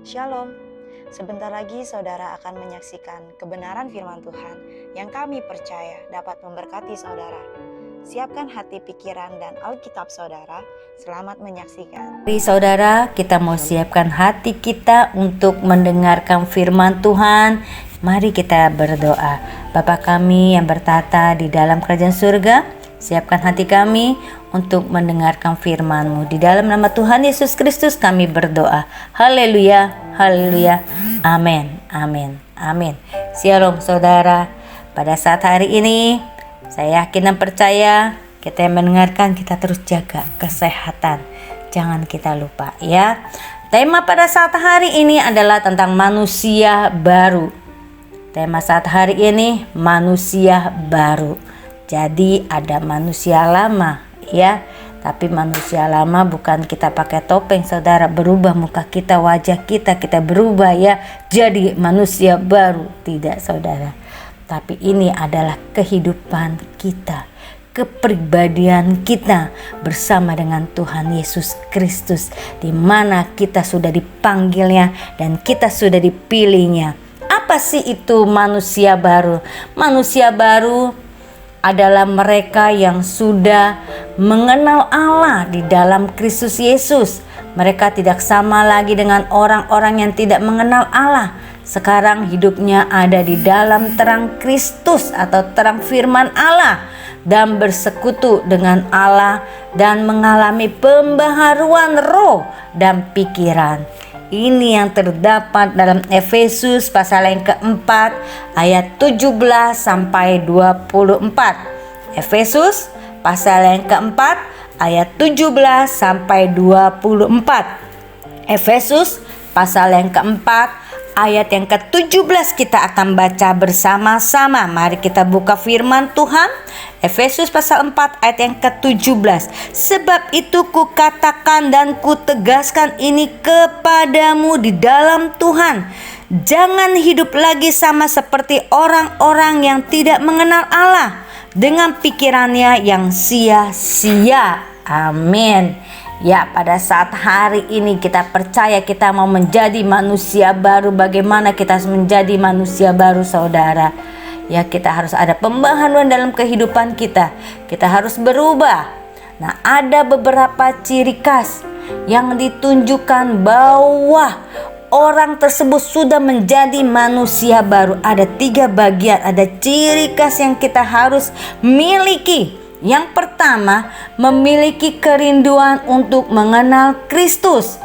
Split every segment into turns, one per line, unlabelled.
Shalom, sebentar lagi saudara akan menyaksikan kebenaran firman Tuhan yang kami percaya dapat memberkati saudara. Siapkan hati, pikiran, dan Alkitab saudara. Selamat menyaksikan.
Mari saudara, kita mau siapkan hati kita untuk mendengarkan firman Tuhan. Mari kita berdoa. Bapa kami yang bertata di dalam kerajaan surga, siapkan hati kami untuk mendengarkan firman-Mu. Di dalam nama Tuhan Yesus Kristus kami berdoa. Haleluya, haleluya, amin, amin, amin. Shalom saudara, pada saat hari ini saya yakin dan percaya kita yang mendengarkan, kita terus jaga kesehatan. Jangan kita lupa ya. Tema pada saat hari ini adalah tentang manusia baru. Tema saat hari ini manusia baru. Jadi ada manusia lama ya. Tapi manusia lama bukan kita pakai topeng saudara, berubah muka kita, wajah kita berubah ya jadi manusia baru. Tidak saudara. Tapi ini adalah kehidupan kita, kepribadian kita bersama dengan Tuhan Yesus Kristus, di mana kita sudah dipanggilnya dan kita sudah dipilihnya. Apa sih itu manusia baru? Manusia baru adalah mereka yang sudah mengenal Allah di dalam Kristus Yesus. Mereka tidak sama lagi dengan orang-orang yang tidak mengenal Allah. Sekarang hidupnya ada di dalam terang Kristus atau terang firman Allah, dan bersekutu dengan Allah dan mengalami pembaharuan roh dan pikiran. Ini yang terdapat dalam Efesus pasal yang keempat ayat 17 sampai 24. Efesus pasal yang keempat ayat 17 sampai 24. Efesus pasal yang keempat ayat yang ke-17 kita akan baca bersama-sama. Mari kita buka firman Tuhan. Efesus pasal 4 ayat yang ke-17. Sebab itu kukatakan dan kutegaskan ini kepadamu di dalam Tuhan. Jangan hidup lagi sama seperti orang-orang yang tidak mengenal Allah, dengan pikirannya yang sia-sia. Amin. Ya, pada saat hari ini kita percaya kita mau menjadi manusia baru. Bagaimana kita harus menjadi manusia baru saudara? Ya, kita harus ada pembaharuan dalam kehidupan kita. Kita harus berubah. Nah, ada beberapa ciri khas yang ditunjukkan bahwa orang tersebut sudah menjadi manusia baru. Ada 3 bagian, ada ciri khas yang kita harus miliki. Yang pertama, memiliki kerinduan untuk mengenal Kristus.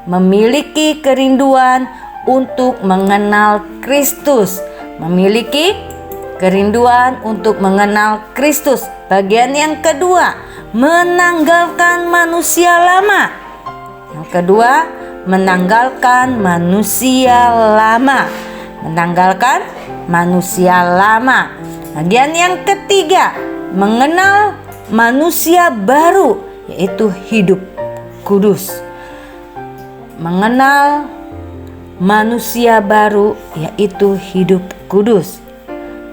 Memiliki kerinduan untuk mengenal Kristus. Memiliki kerinduan untuk mengenal Kristus. Bagian yang kedua, menanggalkan manusia lama. Yang kedua, menanggalkan manusia lama. Menanggalkan manusia lama. Bagian yang ketiga, mengenal manusia baru, yaitu hidup kudus. Mengenal manusia baru, yaitu hidup kudus.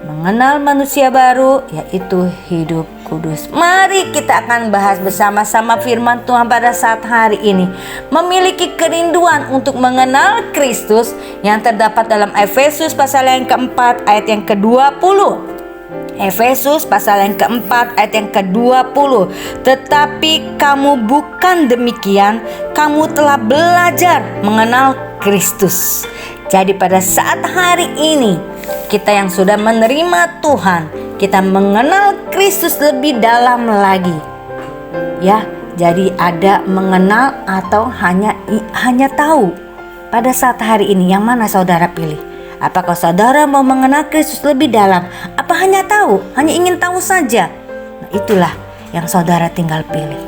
Mengenal manusia baru, yaitu hidup kudus. Mari kita akan bahas bersama-sama firman Tuhan pada saat hari ini. Memiliki kerinduan untuk mengenal Kristus yang terdapat dalam Efesus pasal yang keempat ayat yang ke-20. Efesus pasal yang keempat ayat yang ke-20. Tetapi kamu bukan demikian, kamu telah belajar mengenal Kristus. Jadi pada saat hari ini kita yang sudah menerima Tuhan, kita mengenal Kristus lebih dalam lagi. Ya, jadi ada mengenal atau hanya tahu. Pada saat hari ini yang mana saudara pilih? Apakah saudara mau mengenal Kristus lebih dalam? Apa hanya tahu? Hanya ingin tahu saja? Nah, itulah yang saudara tinggal pilih.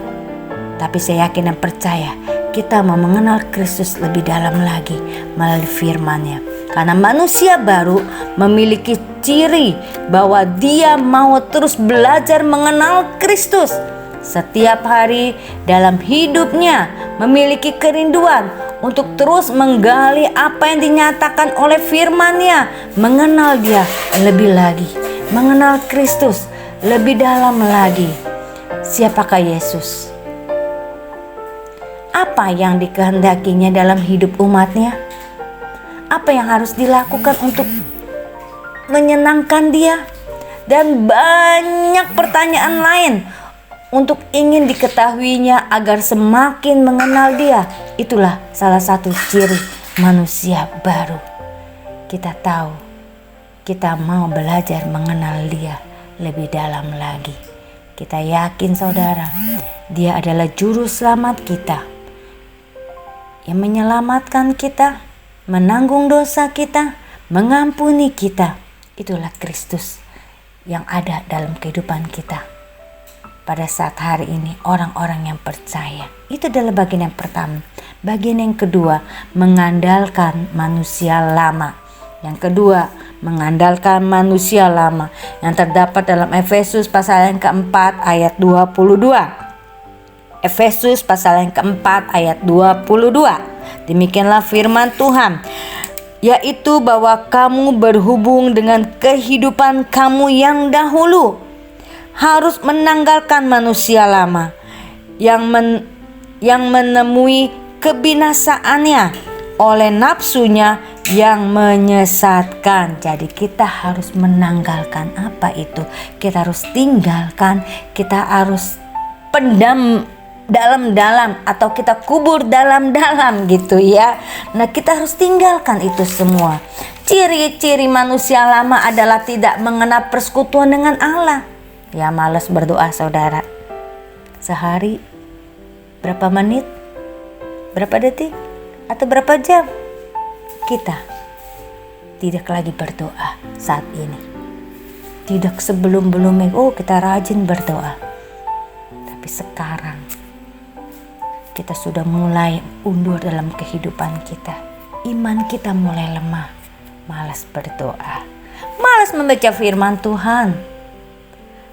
Tapi saya yakin dan percaya kita mau mengenal Kristus lebih dalam lagi melalui firman-Nya. Karena manusia baru memiliki ciri bahwa dia mau terus belajar mengenal Kristus. Setiap hari dalam hidupnya memiliki kerinduan untuk terus menggali apa yang dinyatakan oleh firman-Nya, mengenal Dia lebih lagi, mengenal Kristus lebih dalam lagi. Siapakah Yesus? Apa yang dikehendakinya dalam hidup umatnya? apa yang harus dilakukan untuk menyenangkan Dia. Dan banyak pertanyaan lain untuk ingin diketahuinya agar semakin mengenal Dia. Itulah salah satu ciri manusia baru. Kita tahu, kita mau belajar mengenal Dia lebih dalam lagi. Kita yakin saudara, Dia adalah juru selamat kita, yang menyelamatkan kita, menanggung dosa kita, mengampuni kita. Itulah Kristus yang ada dalam kehidupan kita. Pada saat hari ini orang-orang yang percaya, itu adalah bagian yang pertama. Bagian yang kedua, mengandalkan manusia lama. Yang kedua, mengandalkan manusia lama yang terdapat dalam Efesus pasal yang keempat ayat 22. Efesus pasal yang keempat ayat 22. Demikianlah firman Tuhan, yaitu bahwa kamu berhubung dengan kehidupan kamu yang dahulu harus menanggalkan manusia lama yang menemui kebinasaannya oleh nafsunya yang menyesatkan. Jadi kita harus menanggalkan apa itu? Kita harus tinggalkan, kita harus pendam dalam-dalam atau kita kubur dalam-dalam gitu ya. Nah, kita harus tinggalkan itu semua. Ciri-ciri manusia lama adalah tidak mengenal persekutuan dengan Allah. Ya, malas berdoa saudara. Sehari berapa menit? Berapa detik? Atau berapa jam? Kita tidak lagi berdoa saat ini. Tidak sebelum-belumnya, kita rajin berdoa. Tapi sekarang kita sudah mulai undur dalam kehidupan kita. Iman kita mulai lemah. Malas berdoa. Malas membaca firman Tuhan.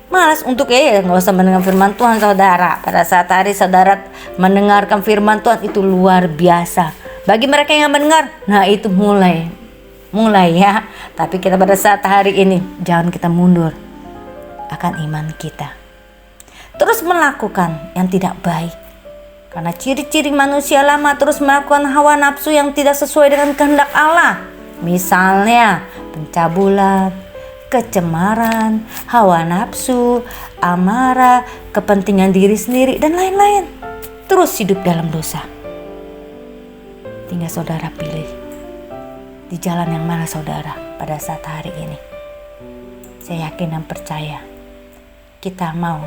Malas untuk nggak usah mendengar firman Tuhan saudara. Pada saat hari saudara mendengarkan firman Tuhan itu luar biasa. Bagi mereka yang mendengar, nah itu mulai ya. Tapi kita pada saat hari ini jangan kita mundur akan iman kita. Terus melakukan yang tidak baik. Karena ciri-ciri manusia lama terus melakukan hawa nafsu yang tidak sesuai dengan kehendak Allah. Misalnya pencabulan, kecemaran, hawa nafsu, amarah, kepentingan diri sendiri, dan lain-lain. Terus hidup dalam dosa. Tinggal saudara pilih di jalan yang mana saudara pada saat hari ini. Saya yakin dan percaya kita mau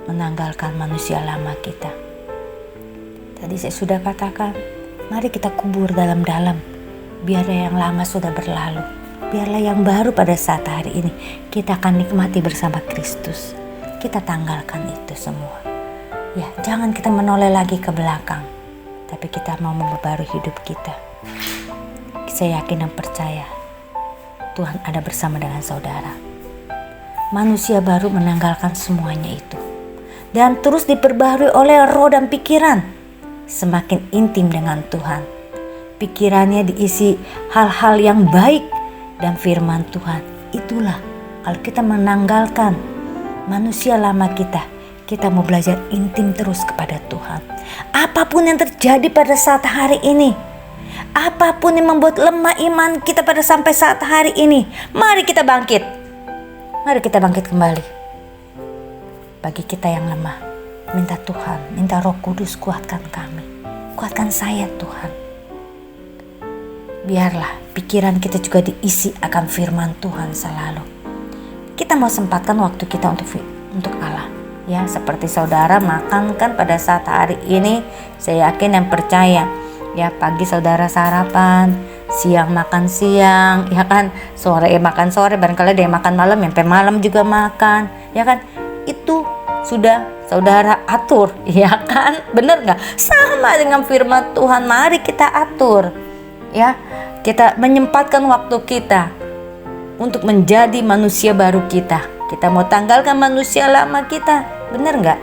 menanggalkan manusia lama kita. Tadi saya sudah katakan, mari kita kubur dalam-dalam. Biarlah yang lama sudah berlalu. Biarlah yang baru pada saat hari ini kita akan nikmati bersama Kristus. Kita tanggalkan itu semua. Ya, jangan kita menoleh lagi ke belakang. Tapi kita mau memperbarui hidup kita. Saya yakin dan percaya Tuhan ada bersama dengan saudara. Manusia baru menanggalkan semuanya itu. Dan terus diperbarui oleh roh dan pikiran. Semakin intim dengan Tuhan. Pikirannya diisi hal-hal yang baik dan firman Tuhan. Itulah kalau kita menanggalkan manusia lama kita, kita mau belajar intim terus kepada Tuhan. Apapun yang terjadi pada saat hari ini, apapun yang membuat lemah iman kita pada sampai saat hari ini, mari kita bangkit. Mari kita bangkit kembali. Bagi kita yang lemah, minta Tuhan, minta Roh Kudus kuatkan kami. Kuatkan saya Tuhan. Biarlah pikiran kita juga diisi akan firman Tuhan selalu. Kita mau sempatkan waktu kita untuk Allah. Ya, seperti saudara makan kan pada saat hari ini, saya yakin dan percaya. Ya, pagi saudara sarapan, siang makan siang, ya kan, sore makan sore, barangkali dia makan malam, sampai malam juga makan, ya kan. Itu sudah saudara atur, ya kan? Bener gak? Sama dengan firman Tuhan, mari kita atur. Ya, kita menyempatkan waktu kita untuk menjadi manusia baru kita. Kita mau tanggalkan manusia lama kita, bener gak?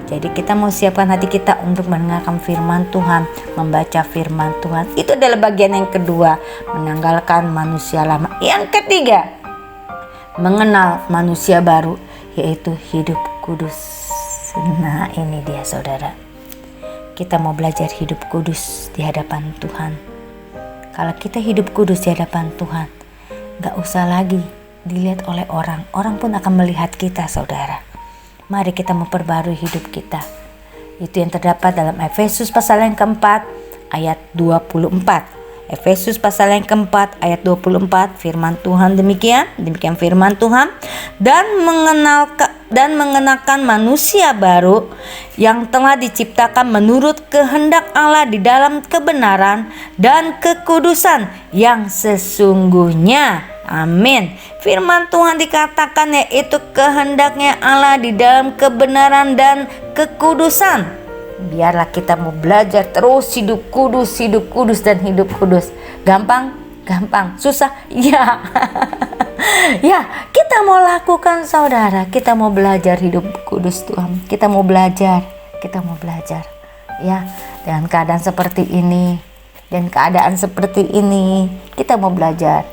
Jadi kita mau siapkan hati kita untuk mendengarkan firman Tuhan, membaca firman Tuhan. Itu adalah bagian yang kedua, menanggalkan manusia lama. Yang ketiga, mengenal manusia baru, yaitu hidup kudus. Nah, ini dia saudara. Kita mau belajar hidup kudus di hadapan Tuhan. Kalau kita hidup kudus di hadapan Tuhan, gak usah lagi dilihat oleh orang. Orang pun akan melihat kita, saudara. Mari kita memperbarui hidup kita. Itu yang terdapat dalam Efesus pasal yang keempat ayat 24. Efesus pasal yang keempat ayat 24, firman Tuhan demikian firman Tuhan, dan mengenakan manusia baru yang telah diciptakan menurut kehendak Allah di dalam kebenaran dan kekudusan yang sesungguhnya. Amin. Firman Tuhan dikatakan yaitu kehendaknya Allah di dalam kebenaran dan kekudusan. Biarlah kita mau belajar terus hidup kudus dan hidup kudus. Gampang? Susah? Ya. Ya, kita mau lakukan, saudara. Kita mau belajar hidup kudus Tuhan. Kita mau belajar. Ya, dengan keadaan seperti ini, kita mau belajar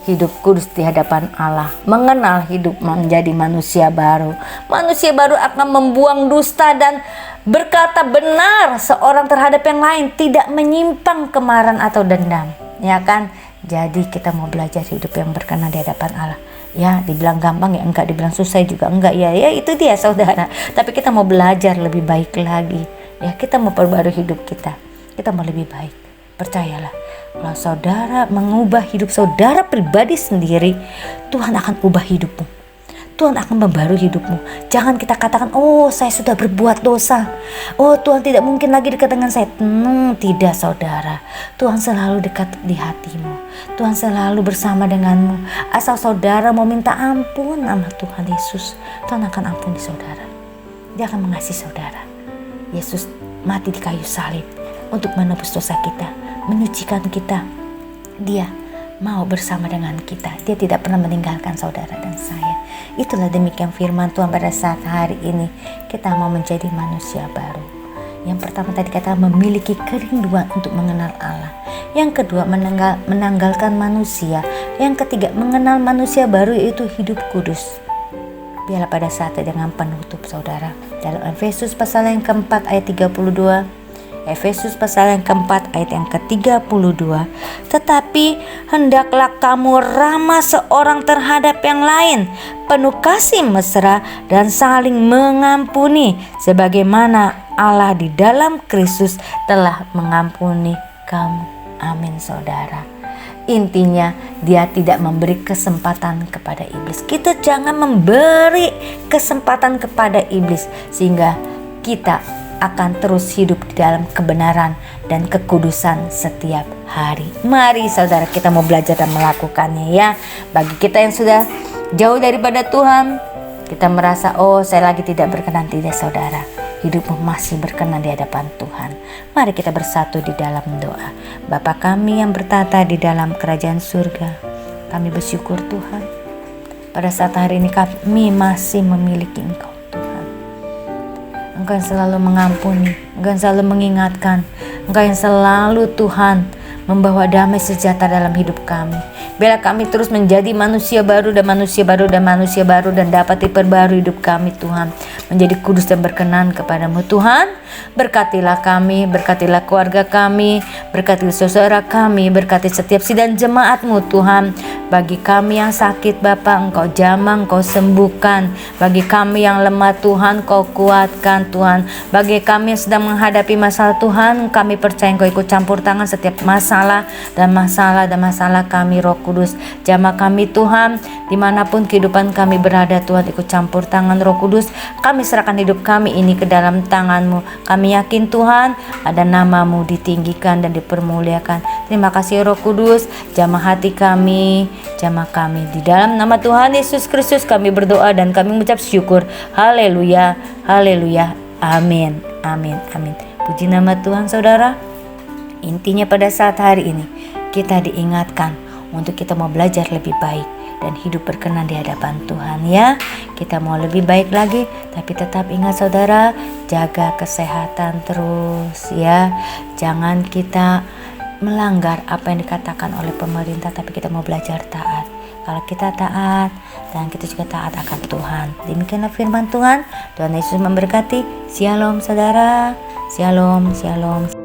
hidup kudus di hadapan Allah, mengenal hidup menjadi manusia baru. Manusia baru akan membuang dusta dan berkata benar seorang terhadap yang lain, tidak menyimpang kemarahan atau dendam. Ya kan? Jadi kita mau belajar hidup yang berkenan di hadapan Allah. Ya, dibilang gampang ya enggak, dibilang susah juga enggak. Ya itu dia, saudara. Tapi kita mau belajar lebih baik lagi. Ya, kita mau perbarui hidup kita. Kita mau lebih baik. Percayalah, kalau saudara mengubah hidup saudara pribadi sendiri, Tuhan akan ubah hidupmu. Tuhan akan membarui hidupmu. Jangan kita katakan, oh saya sudah berbuat dosa, oh Tuhan tidak mungkin lagi dekat dengan saya. Tidak, saudara. Tuhan selalu dekat di hatimu. Tuhan selalu bersama denganmu. Asal saudara mau minta ampun sama Tuhan Yesus, Tuhan akan ampuni saudara. Dia akan mengasihi saudara. Yesus mati di kayu salib untuk menebus dosa kita, menyucikan kita. Dia mau bersama dengan kita. Dia tidak pernah meninggalkan saudara dan saya. Itulah demikian firman Tuhan pada saat hari ini. Kita mau menjadi manusia baru. Yang pertama tadi kata memiliki kerinduan untuk mengenal Allah. Yang kedua menanggalkan manusia. Yang ketiga mengenal manusia baru, yaitu hidup kudus. Biarlah pada saat dengan penutup, saudara, dalam Efesus pasal yang keempat ayat 32. Efesus pasal yang keempat ayat yang ke-32. Tetapi hendaklah kamu ramah seorang terhadap yang lain, penuh kasih mesra dan saling mengampuni, sebagaimana Allah di dalam Kristus telah mengampuni kamu. Amin, saudara. Intinya dia tidak memberi kesempatan kepada iblis. Kita jangan memberi kesempatan kepada iblis, sehingga kita akan terus hidup di dalam kebenaran dan kekudusan setiap hari. Mari saudara, kita mau belajar dan melakukannya ya. Bagi kita yang sudah jauh daripada Tuhan, kita merasa oh saya lagi tidak berkenan. Tidak, saudara, hidupmu masih berkenan di hadapan Tuhan. Mari kita bersatu di dalam doa. Bapa kami yang bertata di dalam kerajaan surga, kami bersyukur Tuhan, pada saat hari ini kami masih memiliki Engkau. Engkau yang selalu mengampuni, Engkau yang selalu mengingatkan, Engkau yang selalu Tuhan membawa damai sejahtera dalam hidup kami. Biarlah kami terus menjadi manusia baru dan dapat diperbarui hidup kami, Tuhan, menjadi kudus dan berkenan kepadamu. Tuhan, berkatilah kami, berkatilah keluarga kami, berkatilah saudara kami, berkati setiap sidang jemaatmu, Tuhan. Bagi kami yang sakit, Bapa, Engkau jamah, Engkau sembuhkan. Bagi kami yang lemah, Tuhan, Engkau kuatkan, Tuhan. Bagi kami yang sedang menghadapi masalah, Tuhan, kami percaya Engkau ikut campur tangan setiap masalah kami, Roh Kudus. Jamah kami, Tuhan, dimanapun kehidupan kami berada, Tuhan, ikut campur tangan, Roh Kudus. Kami serahkan hidup kami ini ke dalam tangan-Mu. Kami yakin, Tuhan, ada nama-Mu ditinggikan dan dipermuliakan. Terima kasih, Roh Kudus. Jamah hati kami, jamah kami. Di dalam nama Tuhan Yesus Kristus kami berdoa dan kami mengucap syukur. Haleluya, haleluya, amin, amin, amin. Puji nama Tuhan, saudara. Intinya pada saat hari ini kita diingatkan untuk kita mau belajar lebih baik dan hidup berkenan di hadapan Tuhan ya. Kita mau lebih baik lagi, tapi tetap ingat saudara, jaga kesehatan terus ya. Jangan kita melanggar apa yang dikatakan oleh pemerintah, tapi kita mau belajar taat. Kalau kita taat, dan kita juga taat akan Tuhan. Demikianlah firman Tuhan. Tuhan Yesus memberkati. Shalom saudara. Shalom, shalom.